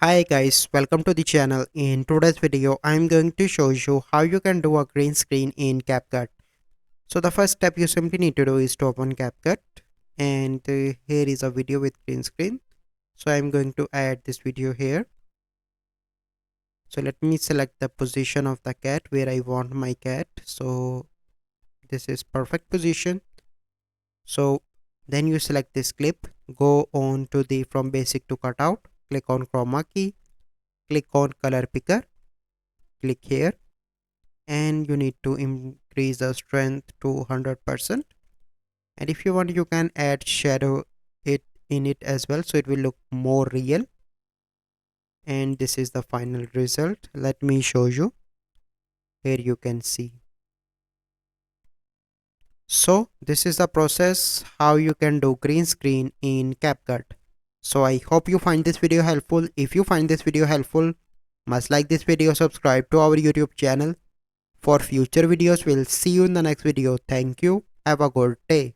Hi guys, welcome to the channel. In today's video, I'm going to show you how you can do a green screen in Capcut. So the first step you simply need to do is to open Capcut, and here is a video with green screen. So I'm going to add this video here. So let me select the position of the cat where I want my cat. So this is perfect position. So then you select this clip, go on to the from basic to cutout, click on Chroma Key, click on color picker, click here, and you need to increase the strength to 100%. And if you want, you can add shadow it in it as well, so it will look more real. And this is the final result. Let me show you. Here you can see. So this is the process how you can do green screen in CapCut. So I hope you find this video helpful. If you find this video helpful, must like this video, subscribe to our YouTube channel for future videos. We'll see you in the next video. Thank you. Have a good day.